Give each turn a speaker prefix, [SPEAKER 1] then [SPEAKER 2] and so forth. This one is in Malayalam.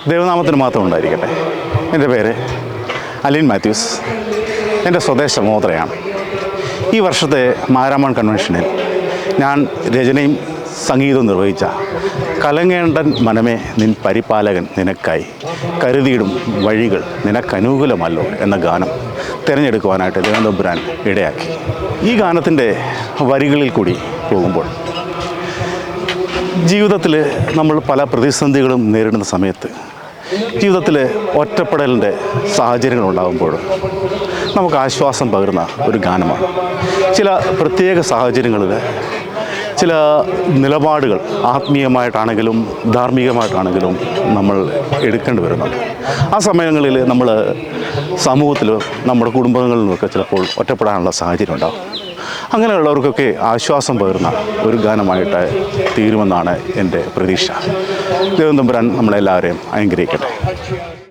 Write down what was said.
[SPEAKER 1] ദൈവനാമത്തിന് മാത്രം ഉണ്ടായിരിക്കട്ടെ. എൻ്റെ പേര് അലിൻ മാത്യൂസ്. എൻ്റെ സ്വദേശം ഓതറയാണ്. ഈ വർഷത്തെ മാരാമൺ കൺവെൻഷനിൽ ഞാൻ രചനയും സംഗീതവും നിർവഹിച്ച കലങ്ങേണ്ടൻ മനമേ നിൻ പരിപാലകൻ നിനക്കായി കരുതിയിടും വഴികൾ നിനക്കനുകൂലമല്ലോ എന്ന ഗാനം തിരഞ്ഞെടുക്കുവാനായിട്ട് ദൈവതമ്പുരാൻ ഇടയാക്കി. ഈ ഗാനത്തിൻ്റെ വരികളിൽ കൂടി പോകുമ്പോൾ ജീവിതത്തിൽ നമ്മൾ പല പ്രതിസന്ധികളും നേരിടുന്ന സമയത്ത്, ജീവിതത്തിൽ ഒറ്റപ്പെടലിൻ്റെ സാഹചര്യങ്ങളുണ്ടാകുമ്പോൾ നമുക്ക് ആശ്വാസം പകരുന്ന ഒരു ഗാനമാണ്. ചില പ്രത്യേക സാഹചര്യങ്ങളിൽ ചില നിലപാടുകൾ ആത്മീയമായിട്ടാണെങ്കിലും ധാർമ്മികമായിട്ടാണെങ്കിലും നമ്മൾ എടുക്കേണ്ടി വരുന്നുണ്ട്. ആ സമയങ്ങളിൽ നമ്മൾ സമൂഹത്തിലോ നമ്മുടെ കുടുംബങ്ങളിലുമൊക്കെ ചിലപ്പോൾ ഒറ്റപ്പെടാനുള്ള സാഹചര്യം ഉണ്ടാകും. അങ്ങനെയുള്ളവർക്കൊക്കെ ആശ്വാസം പകരുന്ന ഒരു ഗാനമായിട്ട് തീരുമെന്നാണ് എൻ്റെ പ്രതീക്ഷ. ദൈവം തമ്പുരാൻ നമ്മളെല്ലാവരെയും അനുഗ്രഹിക്കട്ടെ.